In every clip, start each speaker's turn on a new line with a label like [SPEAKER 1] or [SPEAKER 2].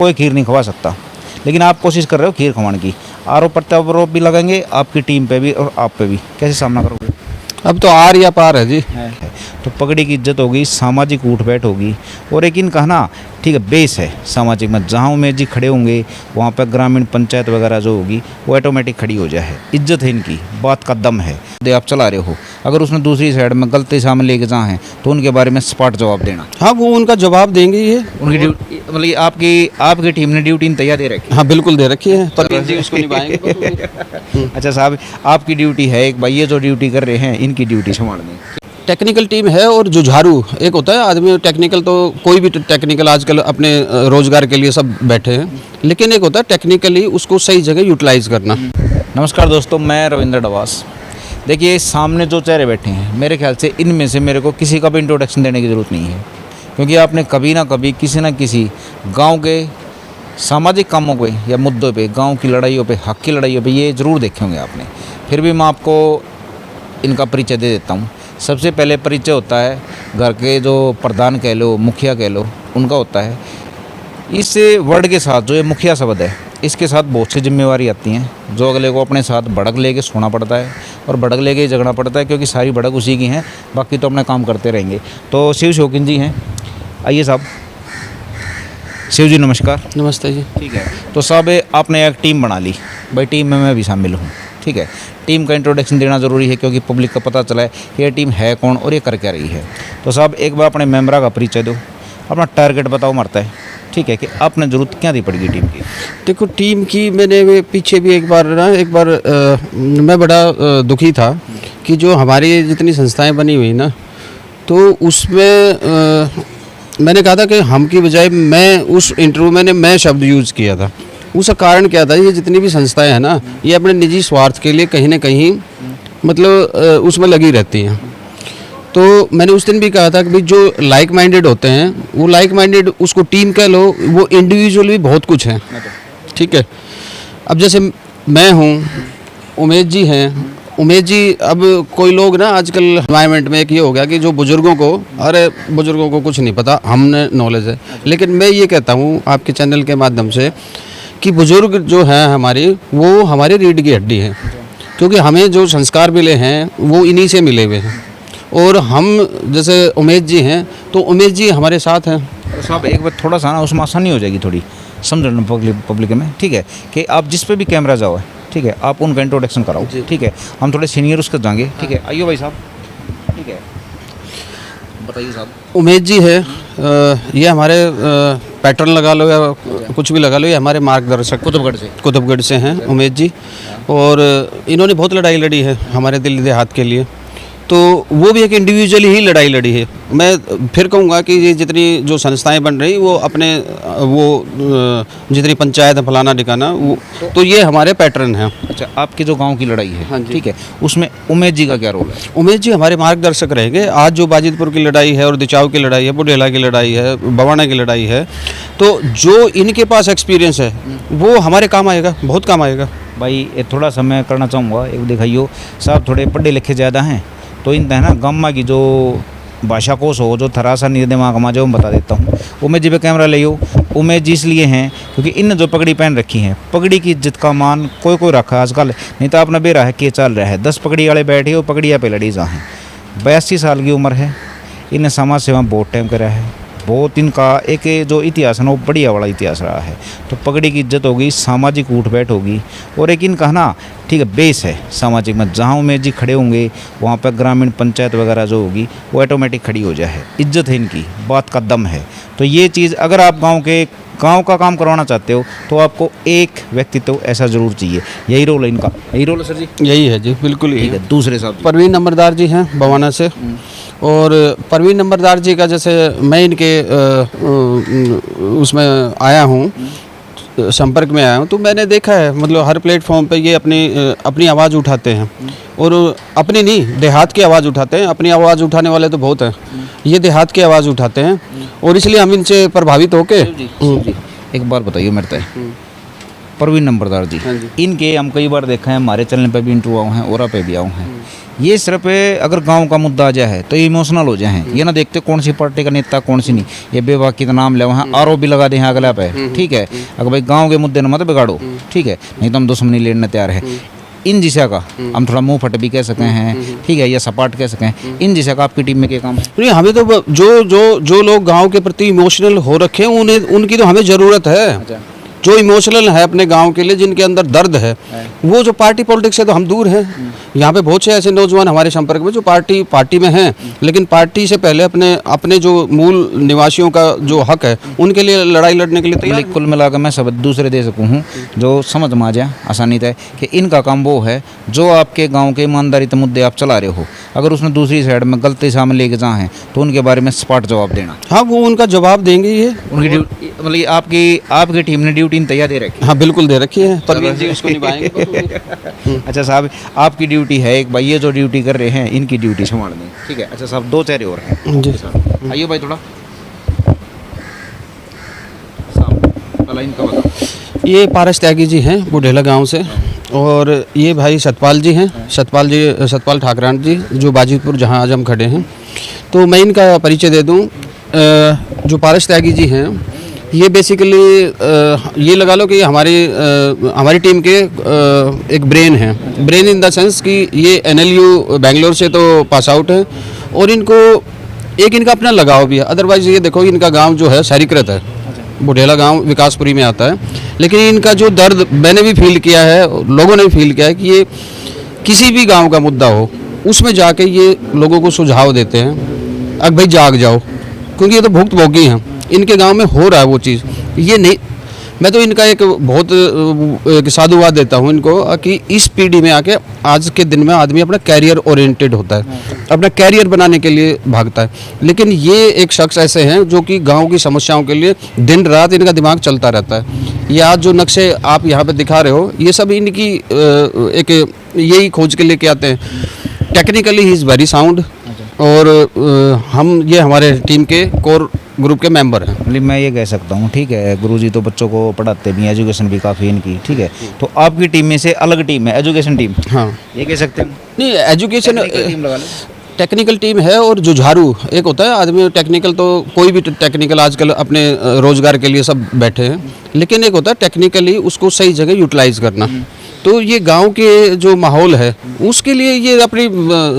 [SPEAKER 1] कोई खीर नहीं खवा सकता, लेकिन आप कोशिश कर रहे हो खीर खवाने की। आरोप प्रत्यारोप भी लगेंगे आपकी टीम पे भी और आप पे भी, कैसे सामना करोगे?
[SPEAKER 2] अब तो आर या पार है जी।
[SPEAKER 1] तो पगड़ी की इज्जत होगी, सामाजिक उठ बैठ होगी, और एक इनका ना ठीक है बेस है सामाजिक में। जहाँ उमेश जी खड़े होंगे वहाँ पर ग्रामीण पंचायत वगैरह जो होगी वो ऑटोमेटिक खड़ी हो जाए। इज्जत है इनकी, बात का दम है। आप चला रहे हो, अगर उसने दूसरी साइड में गलती सामने लेके जा है तो उनके बारे में स्पॉट जवाब देना।
[SPEAKER 2] हाँ, वो उनका जवाब देंगे ही है।
[SPEAKER 1] उनकी ड्यूटी मतलब आपकी टीम ने ड्यूटी तैयार दे रखी है।
[SPEAKER 2] हाँ बिल्कुल दे रखी है, परवीन जी उसको निभाएंगे।
[SPEAKER 1] अच्छा साहब, आपकी ड्यूटी है एक भाई, ये जो ड्यूटी कर रहे हैं इनकी ड्यूटी संभालनी।
[SPEAKER 2] टेक्निकल टीम है और जुझारू एक होता है आदमी। टेक्निकल तो कोई भी टेक्निकल आजकल अपने रोजगार के लिए सब बैठे हैं, लेकिन एक होता है टेक्निकली उसको सही जगह यूटिलाइज करना।
[SPEAKER 1] नमस्कार दोस्तों, मैं रविंद्र डवास। देखिए सामने जो चेहरे बैठे हैं, मेरे ख्याल से इनमें से मेरे को किसी का भी इंट्रोडक्शन देने की ज़रूरत नहीं है, क्योंकि आपने कभी ना कभी किसी न किसी गांव के सामाजिक कामों पे या मुद्दों पे, गांव की लड़ाइयों पे, हक की लड़ाइयों पे ये ज़रूर देखे होंगे आपने। फिर भी मैं आपको इनका परिचय दे देता हूँ। सबसे पहले परिचय होता है घर के जो प्रधान कह लो, मुखिया कह लो, उनका होता है। इस वर्ड के साथ जो ये मुखिया शब्द है, इसके साथ बहुत सी जिम्मेवारी आती हैं, जो अगले को अपने साथ भड़क लेके सोना पड़ता है और भड़क लेके ही झगड़ना पड़ता है, क्योंकि सारी भड़क उसी की हैं, बाकी तो अपना काम करते रहेंगे। तो शिव शौकीन जी हैं, आइए साहब। शिव जी नमस्कार।
[SPEAKER 2] नमस्ते जी।
[SPEAKER 1] ठीक है, तो साहब आपने एक टीम बना ली, भाई टीम में मैं भी शामिल हूँ। ठीक है, टीम का इंट्रोडक्शन देना ज़रूरी है, क्योंकि पब्लिक का पता चला है कि ये टीम है कौन और ये कर क्या रही है। तो साहब एक बार अपने मेम्बरा का परिचय दो, अपना टारगेट बताओ मरता है। ठीक है, कि आपने ज़रूरत क्या दी पड़ेगी टीम की?
[SPEAKER 2] देखो टीम की मैंने पीछे भी एक बार मैं बड़ा दुखी था कि जो हमारी जितनी संस्थाएं बनी हुई ना, तो उसमें मैंने कहा था कि हम की बजाय मैं उस इंटरव्यू में मैं शब्द यूज़ किया था। उसका कारण क्या था, ये जितनी भी संस्थाएं हैं ना, ये अपने निजी स्वार्थ के लिए कहीं ना कहीं मतलब उसमें लगी रहती हैं। तो मैंने उस दिन भी कहा था कि भाई जो लाइक माइंडेड होते हैं, वो लाइक माइंडेड उसको टीम कह लो, वो इंडिविजुअल भी बहुत कुछ है। ठीक है, अब जैसे मैं हूँ, उमेश जी हैं। उमेश जी, अब कोई लोग ना आजकल एनवायरनमेंट में एक ये हो गया कि जो बुजुर्गों को कुछ नहीं पता, हमने नॉलेज है। लेकिन मैं ये कहता हूँ आपके चैनल के माध्यम से कि बुजुर्ग जो हैं हमारी, वो हमारी रीढ़ की हड्डी है, क्योंकि हमें जो संस्कार मिले हैं वो इन्हीं से मिले हुए हैं। और हम जैसे उमेश जी हैं, तो उमेश जी हमारे साथ हैं।
[SPEAKER 1] तो साहब एक बार थोड़ा सा ना उसमें आसानी हो जाएगी थोड़ी समझना पब्लिक में। ठीक है, कि आप जिस पे भी कैमरा जाओ है, ठीक है, आप उनका इंट्रोडक्शन कराओ। ठीक है, हम थोड़े सीनियर उसके जाएंगे। ठीक है, आइयो भाई साहब। ठीक है, बताइए साहब।
[SPEAKER 2] उमेश जी है, ये हमारे पैटर्न लगा लो या कुछ भी लगा लो, ये हमारे मार्गदर्शक कुतुबगढ़ से हैं उमेश जी। और इन्होंने बहुत लड़ाई लड़ी है हमारे दिल्ली देहात के लिए, तो वो भी एक इंडिविजुअली ही लड़ाई लड़ी है। मैं फिर कहूँगा कि ये जितनी जो संस्थाएं बन रही, वो अपने जितनी पंचायत है फलाना ठिकाना, वो तो ये हमारे पैटर्न हैं।
[SPEAKER 1] अच्छा, आपकी जो गांव की लड़ाई है,
[SPEAKER 2] हाँ जी।
[SPEAKER 1] ठीक है, उसमें उमेश जी का क्या रोल है?
[SPEAKER 2] उमेश जी हमारे मार्गदर्शक रहेंगे। आज जो बाजितपुर की लड़ाई है और दिचाव की लड़ाई है, बुढ़ेला की लड़ाई है, बवाना की लड़ाई है, तो जो इनके पास एक्सपीरियंस है वो हमारे काम आएगा, बहुत काम आएगा।
[SPEAKER 1] भाई ये थोड़ा सा मैं करना चाहूँगा, एक दिखाइयो साहब, थोड़े पढ़े लिखे ज़्यादा हैं, तो इन है ना गम्मा की जो भाषा कोश हो, जो थरासा नहीं दिमाग में, जो मैं बता देता हूँ। उमेश जी पे कैमरा ले उमेश जी इसलिए हैं क्योंकि इन जो पगड़ी पहन रखी है, पगड़ी की इज्जत का मान कोई रखा है आजकल, नहीं तो अपना बेरा है के चल रहा है। 10 पगड़ी वाले बैठे हो, पगड़िया पे लड़ी जा हैं। 82 साल की उम्र है, इन समाज सेवा बहुत टाइम करा है, बहुत इनका एक जो इतिहास है ना वो बढ़िया बड़ा इतिहास रहा है। तो पगड़ी की इज्जत होगी, सामाजिक उठ बैठ होगी, और एक इनका ना ठीक है बेस है सामाजिक में। जहाँ उमेश जी खड़े होंगे वहाँ पर ग्रामीण पंचायत वगैरह जो होगी वो ऑटोमेटिक खड़ी हो जाए। इज्जत है इनकी, बात का दम है। तो ये चीज़ अगर आप गांव का काम करवाना चाहते हो तो आपको एक व्यक्तित्व ऐसा ज़रूर चाहिए। यही रोल है इनका, यही रोल है सर जी?
[SPEAKER 2] यही है जी, बिल्कुल यही है।
[SPEAKER 1] दूसरे साहब
[SPEAKER 2] परवीन नंबरदार जी हैं बवाना से, और परवीन नंबरदार जी का जैसे मैं इनके उसमें आया हूँ, संपर्क में आया हूँ, तो मैंने देखा है मतलब हर प्लेटफॉर्म पे ये अपनी आवाज़ उठाते हैं। और अपनी नहीं, देहात की आवाज़ उठाते हैं। अपनी आवाज़ उठाने वाले तो बहुत हैं, ये देहात की आवाज़ उठाते हैं, और इसलिए हम इनसे प्रभावित होके
[SPEAKER 1] एक बार बताइए मेरे तय प्रवीण नंबरदार जी,
[SPEAKER 2] हाँ जी।
[SPEAKER 1] इनके हम कई बार देखा है, हमारे चैनल पे भी इंटरव्यू आए हैं, ओरा पे भी आए हैं। ये सिर्फ अगर गांव का मुद्दा आ जाए तो इमोशनल हो जाए, ये ना देखते कौन सी पार्टी का नेता कौन सी नहीं, ये बेबाकी का नाम ले वहाँ आरोप भी लगा दें अगला पे, ठीक है। अगर भाई गांव के मुद्दे न मत बिगाड़ो, ठीक है, नहीं तो हम दुश्मनी लेने तैयार है। इन जिसा का हम थोड़ा मुंह फट भी कह सके हैं, ठीक है, या सपाट कह सकें, इन जिसा का आपकी टीम में क्या काम है?
[SPEAKER 2] नहीं, हमें तो जो लोग गांव के प्रति इमोशनल हो रखे हैं उन्हें, उनकी तो हमें ज़रूरत है। जो इमोशनल है अपने गांव के लिए, जिनके अंदर दर्द है, वो जो पार्टी पॉलिटिक्स से तो हम दूर हैं। यहाँ पे बहुत से ऐसे नौजवान हमारे संपर्क में जो पार्टी में हैं, लेकिन पार्टी से पहले अपने जो मूल निवासियों का जो हक है उनके लिए लड़ाई लड़ने के लिए तैयार हैं।
[SPEAKER 1] कुल मिलाकर मैं सब दूसरे दे सकूँ हूँ जो समझ में आ जाए आसानी है कि इनका काम वो है जो आपके गांव के ईमानदारी के मुद्दे आप चला रहे हो, अगर उसने दूसरी साइड में गलती सामने लेके जाए हैं तो उनके बारे में स्पॉट जवाब देना।
[SPEAKER 2] हाँ, वो उनका जवाब देंगे। ये
[SPEAKER 1] उनकी ड्यूटी, मतलब आपकी टीम ने ड्यूटी तैयार दे रखी?
[SPEAKER 2] हाँ, बिल्कुल दे रखी है, परवीन जी उसको निभाएंगे।
[SPEAKER 1] अच्छा साहब, आपकी ड्यूटी है एक भाई, ये जो ड्यूटी कर रहे हैं इनकी ड्यूटी संभाल दें, ठीक है। अच्छा साहब, दो चेहरे और हैं
[SPEAKER 2] जी,
[SPEAKER 1] आइए भाई थोड़ा साहब, इनका बताओ।
[SPEAKER 2] ये पारस त्यागी जी हैं बुढ़ेला गांव से, और ये भाई सतपाल जी हैं, सतपाल ठाकरान जी, जो बाजीतपुर जहां आज हम खड़े हैं। तो मैं इनका परिचय दे दूं। जो पारस त्यागी जी हैं, ये बेसिकली ये लगा लो कि हमारी टीम के एक ब्रेन हैं। ब्रेन इन द सेंस कि ये NLU बेंगलोर से तो पास आउट है, और इनको इनका अपना लगाव भी है। अदरवाइज़ ये देखो, इनका गांव जो है शहरीकृत है, बुढ़ेला गांव विकासपुरी में आता है, लेकिन इनका जो दर्द मैंने भी फील किया है, लोगों ने भी फील किया है कि ये किसी भी गांव का मुद्दा हो उसमें जाके ये लोगों को सुझाव देते हैं, अब भाई जाग जाओ, क्योंकि ये तो भुक्तभोगी हैं। इनके गांव में हो रहा है वो चीज़, ये नहीं। मैं तो इनका एक बहुत एक साधुवाद देता हूँ इनको कि इस पीढ़ी में आके आज के दिन में आदमी अपना कैरियर ओरिएंटेड होता है, अपना कैरियर बनाने के लिए भागता है, लेकिन ये एक शख्स ऐसे हैं जो कि गांव की समस्याओं के लिए दिन रात इनका दिमाग चलता रहता है। ये आज जो नक्शे आप यहाँ पे दिखा रहे हो, ये सब इनकी एक यही खोज के लेके आते हैं। Technically he is very sound, और ये हमारे टीम के कोर ग्रुप के मेंबर हैं।
[SPEAKER 1] मतलब मैं ये कह सकता हूँ, ठीक है, गुरुजी तो बच्चों को पढ़ाते भी हैं, एजुकेशन भी काफ़ी इनकी, ठीक है। तो आपकी टीम में से अलग टीम है, एजुकेशन टीम,
[SPEAKER 2] हाँ,
[SPEAKER 1] ये कह सकते हैं?
[SPEAKER 2] नहीं, एजुकेशन
[SPEAKER 1] टीम लगा लो।
[SPEAKER 2] टेक्निकल टीम है, और जुझारू एक होता है आदमी। टेक्निकल तो कोई भी टेक्निकल आजकल अपने रोजगार के लिए सब बैठे हैं, लेकिन एक होता है टेक्निकली उसको सही जगह यूटिलाइज करना। तो ये गांव के जो माहौल है उसके लिए ये अपनी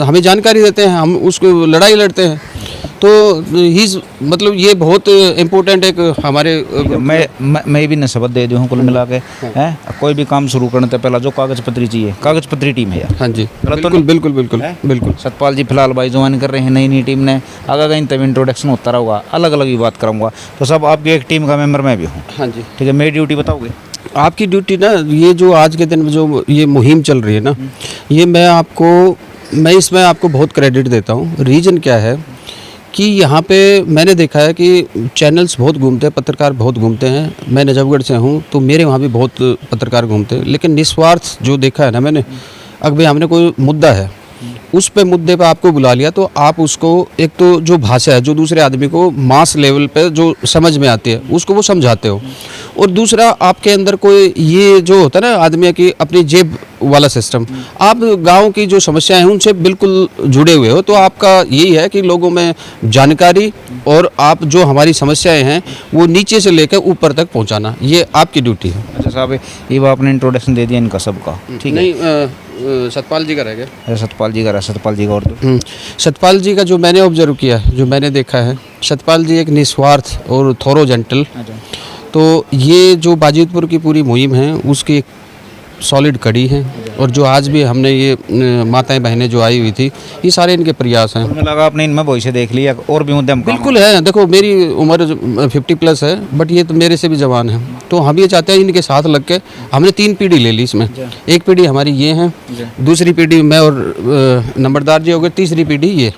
[SPEAKER 2] हमें जानकारी देते हैं, हम उसको लड़ाई लड़ते हैं। तो मतलब ये बहुत इम्पोर्टेंट एक हमारे
[SPEAKER 1] मैं भी नस्बत दे दूँ कुल मिला के, हैं कोई भी काम शुरू करने से पहला जो कागज पत्री चाहिए, कागज पत्री टीम है यार।
[SPEAKER 2] हाँ जी, बिल्कुल बिल्कुल बिल्कुल बिल्कुल।
[SPEAKER 1] सतपाल जी फिलहाल भाई ज्वाइन कर रहे हैं नई टीम ने, आगे कहीं तब इंट्रोडक्शन होता रहूँगा, अलग अलग भी बात करूँगा। तो सब आपकी एक टीम का मेंबर मैं भी हूँ।
[SPEAKER 2] हाँ जी,
[SPEAKER 1] ठीक है, मेरी ड्यूटी बताओगे?
[SPEAKER 2] आपकी ड्यूटी ना, ये जो आज के दिन में जो ये मुहिम चल रही है ना, ये मैं इसमें आपको बहुत क्रेडिट देता हूँ। रीज़न क्या है कि यहाँ पे मैंने देखा है कि चैनल्स बहुत घूमते हैं, पत्रकार बहुत घूमते हैं। मैं नजफगढ़ से हूँ, तो मेरे वहाँ भी बहुत पत्रकार घूमते हैं, लेकिन निस्वार्थ जो देखा है ना मैंने, अगर भाई हमने कोई मुद्दा है, उस पे मुद्दे पे आपको बुला लिया, तो आप उसको, एक तो जो भाषा है जो दूसरे आदमी को मास लेवल पे जो समझ में आती है उसको वो समझाते हो, और दूसरा आपके अंदर कोई ये जो होता है ना आदमी की अपनी जेब वाला सिस्टम, आप गांव की जो समस्याएं हैं उनसे बिल्कुल जुड़े हुए हो। तो आपका यही है कि लोगों में जानकारी, और आप जो हमारी समस्याएं हैं वो नीचे से लेकर ऊपर तक पहुंचाना, ये आपकी ड्यूटी है।
[SPEAKER 1] अच्छा साहब, ये वो आपने इंट्रोडक्शन दे दिया इनका सबका, ठीक है।
[SPEAKER 2] नहीं, सतपाल जी का रह गया।
[SPEAKER 1] सतपाल जी का और तो
[SPEAKER 2] सतपाल जी का जो मैंने ऑब्जर्व किया है, जो मैंने देखा है, सतपाल जी एक निस्वार्थ और थोरो जेंटल। तो ये जो बाजीतपुर की पूरी मुहिम है उसकी एक सॉलिड कड़ी है, और जो आज भी हमने ये माताएं बहनें जो आई हुई थी, ये सारे इनके प्रयास हैं।
[SPEAKER 1] मुझे लगा आपने इनमें भविष्य देख लिया, और भी मुद्दे हम
[SPEAKER 2] बिल्कुल है। देखो, मेरी उम्र 50+ है, बट ये तो मेरे से भी जवान है। तो हम ये चाहते हैं इनके साथ लग के, हमने 3 पीढ़ी ले ली इसमें। एक पीढ़ी हमारी ये है, दूसरी पीढ़ी मैं और नंबरदार जी हो गए, तीसरी पीढ़ी ये,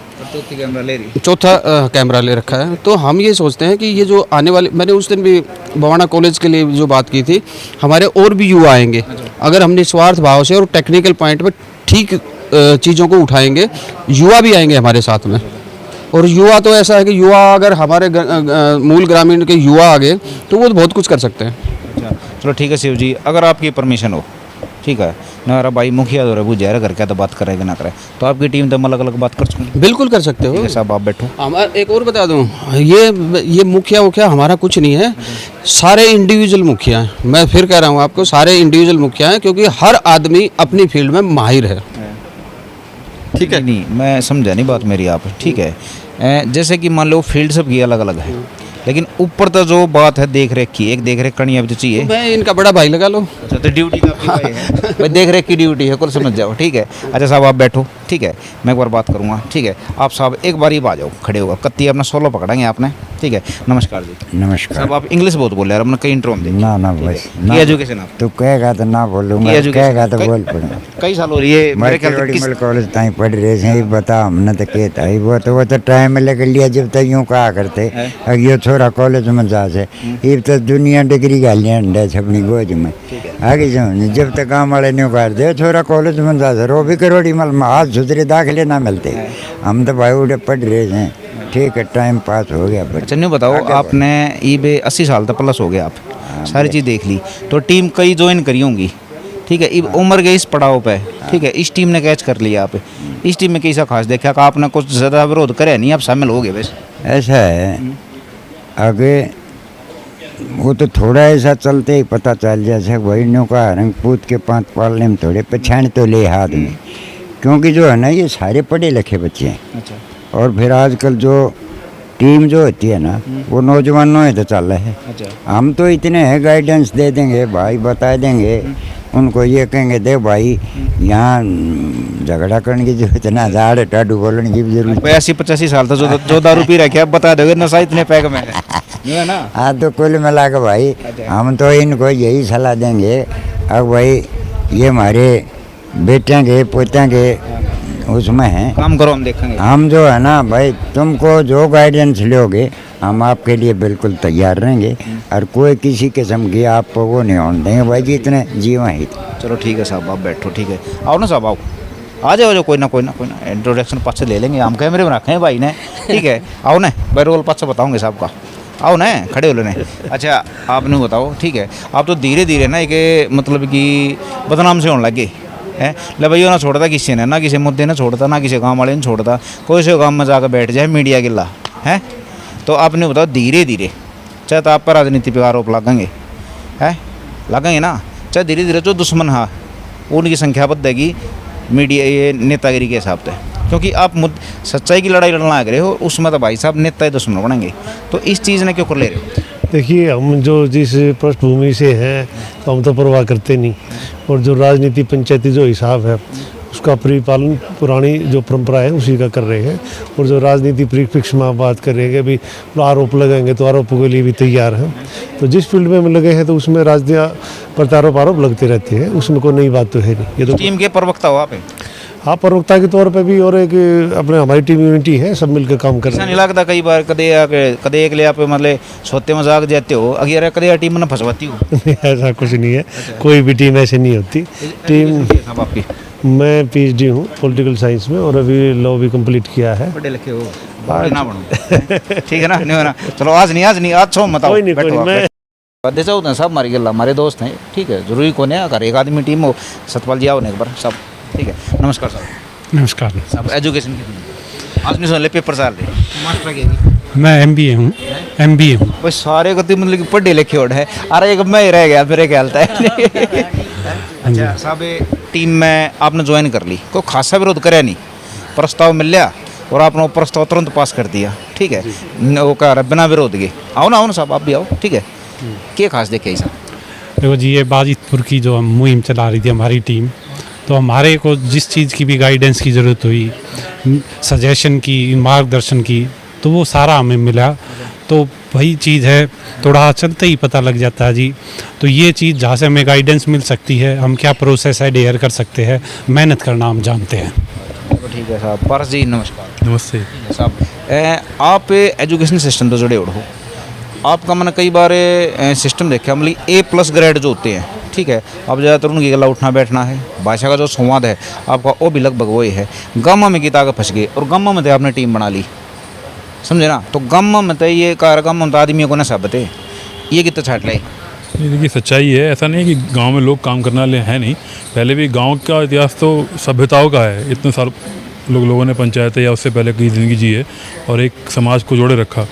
[SPEAKER 2] चौथा कैमरा ले रखा है। तो हम ये सोचते हैं कि ये जो आने वाले, मैंने उस दिन भी बवाना कॉलेज के लिए जो बात की थी, हमारे और भी युवा आएंगे अगर हम निस्वार्थ भाव से और टेक्निकल पॉइंट पे ठीक चीज़ों को उठाएंगे, युवा भी आएंगे हमारे साथ में। और युवा तो ऐसा है कि युवा अगर हमारे मूल ग्रामीण के युवा आ गए तो वो तो बहुत कुछ कर सकते हैं।
[SPEAKER 1] अच्छा चलो ठीक है शिव जी, अगर आपकी परमिशन हो, ठीक है ना, हमारा भाई मुखिया जो है वो जहर करके तो बात करेगा ना करे, तो आपकी टीम तो अलग अलग बात कर सकती
[SPEAKER 2] बिल्कुल कर सकते हो।
[SPEAKER 1] है साहब, आप बैठो।
[SPEAKER 2] हमारा एक और बता दूं, ये मुखिया हमारा कुछ नहीं है, सारे इंडिविजुअल मुखिया हैं। मैं फिर कह रहा हूं आपको, सारे इंडिविजुअल मुखिया हैं, क्योंकि हर आदमी अपनी फील्ड में माहिर है।
[SPEAKER 1] ठीक है, नहीं मैं समझा नहीं बात मेरी आप, ठीक है। जैसे कि मान लो फील्ड सबकी अलग अलग है, लेकिन ऊपर तो जो बात है देख रेख की, एक देख रेख करनी अब तो चाहिए।
[SPEAKER 2] मैं इनका बड़ा भाई लगा लो।
[SPEAKER 1] अच्छा तो ड्यूटी का आपकी भाई है भाई, देख रेख की ड्यूटी है, कुल समझ जाओ, ठीक है। अच्छा साहब आप बैठो, ठीक है, मैं एक बार बात करूँगा, ठीक है। आप साहब एक बार ही आ जाओ, खड़े होगा, कत्ती अपना सोलो पकड़ेंगे आपने, ठीक है। नमस्कार जी।
[SPEAKER 3] नमस्कार।
[SPEAKER 1] साहब आप इंग्लिश बहुत बोल रहे हैं, अपना कई इंट्रो में
[SPEAKER 3] ना ना बस
[SPEAKER 1] की एजुकेशन आप
[SPEAKER 3] तू कहेगा तो ना बोलूंगा,
[SPEAKER 1] की education?
[SPEAKER 3] कहेगा तो
[SPEAKER 1] कई-
[SPEAKER 3] बोल पड़ूंगा।
[SPEAKER 1] कई साल हो रही है मेरे ख्याल से किस
[SPEAKER 3] कॉलेज ताई पढ़ रहे थे, बता हमने तो कहता है वो तो टाइम में लेकर लिया जब तक यूँ कहा करते अब ये छोरा कॉलेज में जा से ये तो दुनिया डिग्री गालियाँ अंडा अपनी गोद में आगे समझ, जब तक गाँव वाले नहीं कर दे छोरा कॉलेज में जा से रो भी करोड़ी मल हाथ सुधरे दाखिले ना मिलते, हम तो भाई उड़े पढ़ रहे थे, ठीक है, टाइम पास हो गया।
[SPEAKER 1] अच्छा नहीं बताओ, आपने ये 80 साल तक प्लस हो गया, आप सारी चीज़ देख ली, तो टीम कई ज्वाइन करी होंगी, ठीक है। उम्र के इस पड़ाव पे, ठीक है, इस टीम ने कैच कर लिया आप, इस टीम में कैसा खास देखा कि आपने कुछ ज़्यादा विरोध करे नहीं, आप शामिल हो गए बस?
[SPEAKER 3] ऐसा है, आगे वो तो थोड़ा ऐसा चलते ही पता चल जैसे वही न्यू का रंग पूत के पांच पालने में थोड़े पहचान तो ले हाथ में, क्योंकि जो है ना ये सारे पढ़े लिखे बच्चे हैं।
[SPEAKER 1] अच्छा
[SPEAKER 3] और फिर आजकल जो टीम जो होती है ना वो नौजवानों में तो चल रहा है।
[SPEAKER 1] अच्छा
[SPEAKER 3] हम तो इतने हैं गाइडेंस दे देंगे भाई, बता देंगे उनको, ये कहेंगे दे भाई यहाँ झगड़ा करने की जरूरत ना, झाड़ टाडू बोलने की भी जरूरत
[SPEAKER 1] 82-85 साल था जो दारू पी रखे, अब बता दोगे नशा इतने पैक में है, ये है ना।
[SPEAKER 3] हाँ तो कुल मिला के भाई हम तो इनको यही सलाह देंगे, अब भाई ये हमारे बेटे के पोते के उसमें हैं,
[SPEAKER 1] काम करो हम देखेंगे।
[SPEAKER 3] हम जो है ना भाई तुमको जो गाइडेंस लोगे हम आपके लिए बिल्कुल तैयार रहेंगे, और कोई किसी किस्म की आपको वो नहीं होने देंगे भाई, जितने जीवन ही।
[SPEAKER 1] चलो ठीक है साहब, आप बैठो, ठीक है, आओ ना साहब, आओ आ जाओ, कोई ना इंट्रोडक्शन पास से ले लेंगे, हम कैमरे में रखे हैं भाई ने, ठीक है। आओ ना भाई, रोल पास से बताऊंगे साहब का, आओ ना खड़े हो लेने। अच्छा आपने बताओ, ठीक है, आप तो धीरे धीरे ना एक मतलब कि बदनाम से होने लगे है, ले भाई ना छोड़ता किसी ने, ना किसी मुद्दे ने छोड़ता, ना किसी गाँव वाले ने छोड़ता, कोई से गाँव में जाकर बैठ जाए मीडिया गिल्ला है। तो आपने बताओ धीरे धीरे, चाहे तो आप पर राजनीति पर आरोप लगेंगे, है लगेंगे ना, चाहे धीरे धीरे जो दुश्मन है उनकी संख्या बढ़ेगी मीडिया ये नेतागिरी के हिसाब से, क्योंकि आप सच्चाई की लड़ाई लड़ना आ रहे हो, उसमें तो भाई साहब नेता ही दुश्मन बनेंगे, तो इस चीज़ ने क्यों कर ले रहे हो?
[SPEAKER 4] देखिए हम जो जिस पृष्ठभूमि से हैं तो हम तो परवाह करते नहीं, और जो राजनीति पंचायती जो हिसाब है उसका परिपालन पुरानी जो परंपरा है उसी का कर रहे हैं, और जो राजनीति परिप्रेक्ष्य में आप बात कर रहे हैं कि अभी आरोप लगाएंगे तो आरोपों के लिए भी तैयार हैं, तो जिस फील्ड में हम लगे हैं तो उसमें राजनीति प्रत्यारोप आरोप लगते रहते हैं, उसमें कोई नई बात तो है नहीं। ये तो
[SPEAKER 1] टीम के प्रवक्ता हो आप?
[SPEAKER 4] हाँ प्रवक्ता के तौर पे भी, और एक अपने हमारी टीम यूनिटी है, सब मिलकर काम कर
[SPEAKER 1] ऐसा
[SPEAKER 4] रहे
[SPEAKER 1] नहीं
[SPEAKER 4] हैं।
[SPEAKER 1] लगता कई बार कदे एक ले आप मतलब सोते मजाक जाते हो, अगर कदे टीम में फंसवाती हो?
[SPEAKER 4] ऐसा कुछ नहीं है, कोई भी टीम ऐसे नहीं होती। टीम
[SPEAKER 1] सब आपकी
[SPEAKER 4] मैं पीएचडी हूँ पॉलिटिकल साइंस में, और अभी लॉ भी कंप्लीट किया है।
[SPEAKER 1] बड़े लिखे हो, बड़े ना बनो, ठीक है ना, नहीं होना। चलो आज नहीं आज छो मत आओ,
[SPEAKER 4] कोई नहीं, मैं
[SPEAKER 1] दे जाओ ना, सब हमारी गल्ला हमारे दोस्त हैं, ठीक है, जरूरी कौन है, अगर एक आदमी टीम हो, सतपाल जी आओ ना एक बार सब, ठीक है। नमस्कार साहब।
[SPEAKER 5] नमस्कार
[SPEAKER 1] साहब एजुकेशन की आज नहीं सुन ले पेपर साल दे मास्टर के
[SPEAKER 5] मैं एमबीए हूँ
[SPEAKER 1] भाई, सारे गति मतलब कि पढ़े लिखे हो है, अरे एक मैं ही रह गया मेरे ख्याल है। अच्छा साहब टीम में आपने ज्वाइन कर ली, कोई खासा विरोध करे नहीं, प्रस्ताव मिल लिया और आपने वो प्रस्ताव तुरंत पास कर दिया, ठीक है, वो कह रहा बिना विरोध के, आओ ना साहब आप भी आओ, ठीक है। क्या खास देखे ऐसा?
[SPEAKER 5] देखो जी, ये बाजितपुर की जो हम मुहिम चला रही थी हमारी टीम, तो हमारे को जिस चीज़ की भी गाइडेंस की ज़रूरत हुई, सजेशन की, मार्गदर्शन की, तो वो सारा हमें मिला। तो वही चीज़ है, थोड़ा चलते ही पता लग जाता है जी। तो ये चीज़ जहाँ से हमें गाइडेंस मिल सकती है, हम क्या प्रोसेस है डेयर कर सकते हैं, मेहनत करना हम जानते हैं।
[SPEAKER 1] तो ठीक है साहब। पारस जी नमस्कार।
[SPEAKER 6] नमस्ते
[SPEAKER 1] साहब आप एजुकेशन सिस्टम तो जुड़े हो, आपका मैंने कई बार सिस्टम देखा, मतलब A+ ग्रेड जो होते हैं, ठीक है, अब ज़्यादातर उनकी गला उठना बैठना है, भाषा का जो संवाद है आपका वो भी लगभग वही है। गम में किता फंस गए, और गम में तो आपने टीम बना ली, समझे ना, तो गम में तो ये कार गम तो आदमियों को ना सब थे, ये कितना छाट लाई
[SPEAKER 6] ये देखिए सच्चाई है, ऐसा नहीं है कि गांव में लोग काम करने वाले हैं नहीं। पहले भी गांव का इतिहास तो सभ्यताओं का है। इतने साल लोगों ने पंचायतें या उससे पहले की ज़िंदगी जी है और एक समाज को जोड़े रखा।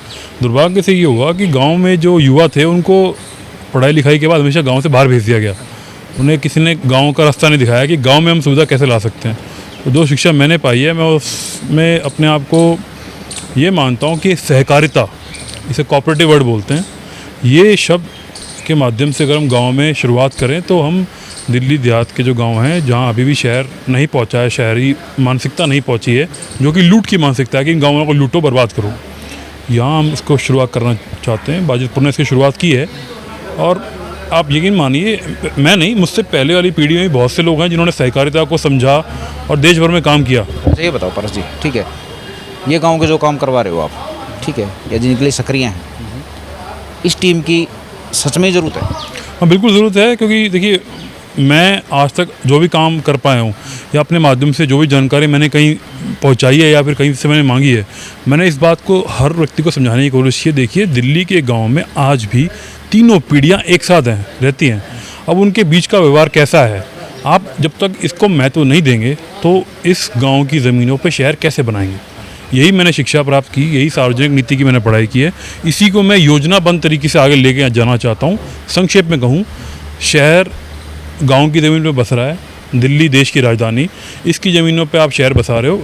[SPEAKER 6] दुर्भाग्य से ये हुआ कि गांव में जो युवा थे उनको पढ़ाई लिखाई के बाद हमेशा गांव से बाहर भेज दिया गया। उन्हें किसी ने गांव का रास्ता नहीं दिखाया कि गांव में हम सुविधा कैसे ला सकते हैं। तो जो शिक्षा मैंने पाई है, मैं उसमें अपने आप को ये मानता हूँ कि सहकारिता, इसे कोऑपरेटिव वर्ड बोलते हैं, ये शब्द के माध्यम से अगर हम गांव में शुरुआत करें तो हम दिल्ली देहात के जो गांव हैं जहां अभी भी शहर नहीं पहुंचा है, शहरी मानसिकता नहीं पहुंची है, जो कि लूट की मानसिकता है कि इन गाँवों को लूटो बर्बाद करो, यहाँ हम इसको शुरुआत करना चाहते हैं। बाजितपुर ने इसकी शुरुआत की है और आप यकीन मानिए, मैं नहीं, मुझसे पहले वाली पीढ़ी में भी बहुत से लोग हैं जिन्होंने सहकारिता को समझा और देश भर में काम किया।
[SPEAKER 1] अच्छा ये बताओ पारस जी, ठीक है, ये गांव के जो काम करवा रहे हो आप, ठीक है, या जिनके लिए सक्रिय हैं, इस टीम की सच में ज़रूरत है?
[SPEAKER 6] हाँ बिल्कुल ज़रूरत है, क्योंकि देखिए मैं आज तक जो भी काम कर पाया हूँ या अपने माध्यम से जो भी जानकारी मैंने कहीं पहुँचाई है या फिर कहीं से मैंने मांगी है, मैंने इस बात को हर व्यक्ति को समझाने की कोशिश की। देखिए दिल्ली के गाँव में आज भी तीनों पीढ़ियाँ एक साथ हैं, रहती हैं। अब उनके बीच का व्यवहार कैसा है, आप जब तक इसको महत्व नहीं देंगे तो इस गाँव की ज़मीनों पर शहर कैसे बनाएंगे। यही मैंने शिक्षा प्राप्त की, यही सार्वजनिक नीति की मैंने पढ़ाई की है, इसी को मैं योजनाबद्ध तरीके से आगे लेके जाना चाहता हूँ। संक्षेप में कहूँ, शहर गांव की ज़मीन पे बस रहा है, दिल्ली देश की राजधानी, इसकी ज़मीनों पे आप शहर बसा रहे हो।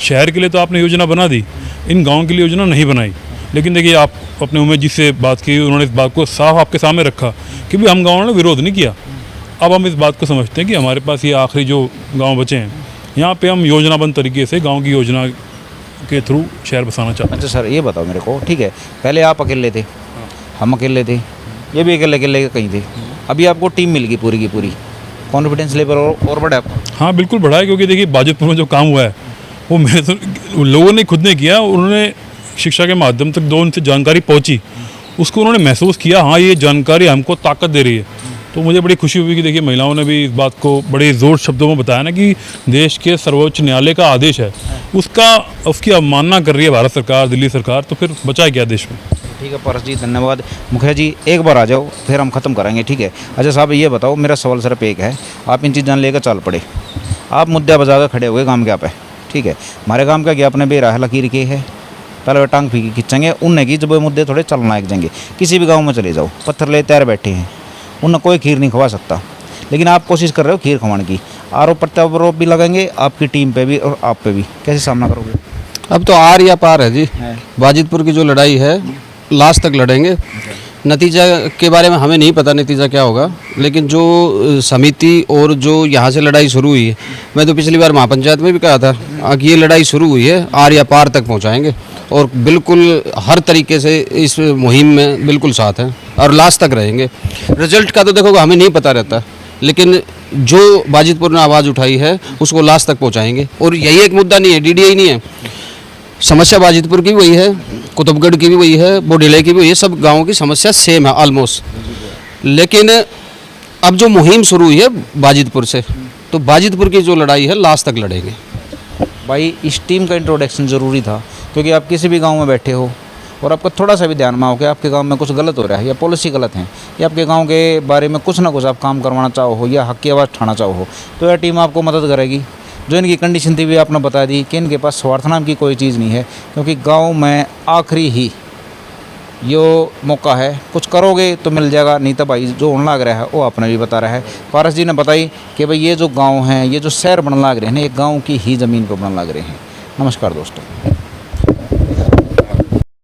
[SPEAKER 6] शहर के लिए तो आपने योजना बना दी, इन गाँव के लिए योजना नहीं बनाई। लेकिन देखिए आप अपने उमेश जी से बात की, उन्होंने इस बात को साफ आपके सामने रखा कि भाई हम गाँव ने विरोध नहीं किया। अब हम इस बात को समझते हैं कि हमारे पास ये आखिरी जो गाँव बचे हैं, यहाँ पर हम योजनाबद्ध तरीके से गाँव की योजना के थ्रू शहर बसाना चाहते हैं।
[SPEAKER 1] अच्छा सर ये बताओ मेरे को, ठीक है, पहले आप अकेले थे, हम अकेले थे, ये भी अकेले अकेले कहीं थे, अभी आपको टीम मिल गई पूरी की पूरी, कॉन्फिडेंस लेवल और बढ़ा आपका?
[SPEAKER 6] हाँ बिल्कुल बढ़ा है, क्योंकि देखिए बाजितपुर में जो काम हुआ है वो मेरे तो लोगों ने खुद ने किया। उन्होंने शिक्षा के माध्यम तक जो उनसे जानकारी पहुँची उसको उन्होंने महसूस किया, हाँ ये जानकारी हमको ताकत दे रही है। तो मुझे बड़ी खुशी हुई कि देखिए महिलाओं ने भी इस बात को बड़े ज़ोर शब्दों में बताया ना कि देश के सर्वोच्च न्यायालय का आदेश है, उसकी अवमानना कर रही है भारत सरकार, दिल्ली सरकार, तो फिर बचा क्या देश में।
[SPEAKER 1] ठीक है पारस जी, धन्यवाद। मुखिया जी एक बार आ जाओ फिर हम ख़त्म करेंगे, ठीक है। अच्छा साहब ये बताओ, मेरा सवाल सिर्फ एक है, आप इन चीज़ें लेकर चल पड़े, आप मुद्दा बजा कर खड़े हुए काम क्या पे, ठीक है, हमारे काम का क्या अपने बेराह लकीर के है, पहले टांग फीकी खींचेंगे उनने की, जब वो मुद्दे थोड़े चलना लग जाएंगे। किसी भी गाँव में चले जाओ, पत्थर ले तैयार बैठे हैं, उन्हें कोई खीर नहीं खवा सकता, लेकिन आप कोशिश कर रहे हो खीर खवाने की। आरोप प्रत्यारोप भी लगेंगे आपकी टीम पे भी और आप पे भी, कैसे सामना करोगे?
[SPEAKER 2] अब तो आर या पार है जी। बाजितपुर की जो लड़ाई है लास्ट तक लड़ेंगे। नतीजा के बारे में हमें नहीं पता नतीजा क्या होगा, लेकिन जो समिति और जो यहाँ से लड़ाई शुरू हुई है, मैं तो पिछली बार महापंचायत में भी कहा था कि ये लड़ाई शुरू हुई है, आर या पार तक पहुँचाएंगे और बिल्कुल हर तरीके से इस मुहिम में बिल्कुल साथ हैं और लास्ट तक रहेंगे। रिजल्ट का तो देखो हमें नहीं पता रहता, लेकिन जो बाजितपुर ने आवाज़ उठाई है उसको लास्ट तक पहुँचाएंगे। और यही एक मुद्दा नहीं है, डीडीआई नहीं है, समस्या बाजितपुर की भी वही है, कुतुबगढ़ की भी वही है, बोडीले की भी वही है, सब गाँवों की समस्या सेम है ऑलमोस्ट। लेकिन अब जो मुहिम शुरू हुई है बाजितपुर से, तो बाजितपुर की जो लड़ाई है लास्ट तक लड़ेंगे।
[SPEAKER 1] भाई इस टीम का इंट्रोडक्शन ज़रूरी था, क्योंकि आप किसी भी गांव में बैठे हो और आपका थोड़ा सा भी ध्यान में हो कि आपके गांव में कुछ गलत हो रहा है या पॉलिसी गलत है या आपके गांव के बारे में कुछ ना कुछ आप काम करवाना चाहो हो या हक की आवाज़ उठाना चाहो हो, तो यह टीम आपको मदद करेगी। जो इनकी कंडीशन थी भी आपने बता दी कि इनके पास स्वार्थ नाम की कोई चीज़ नहीं है, क्योंकि गाँव में आखिरी ही यो मौका है, कुछ करोगे तो मिल जाएगा, नहीं तो भाई जो होने लग रहा है वो आपने भी बता रहा है। पारस जी ने बताई कि भाई ये जो गांव हैं, ये जो शहर बनने लग रहे हैं, ये गांव की ही ज़मीन पर बनने लग रहे हैं। नमस्कार दोस्तों।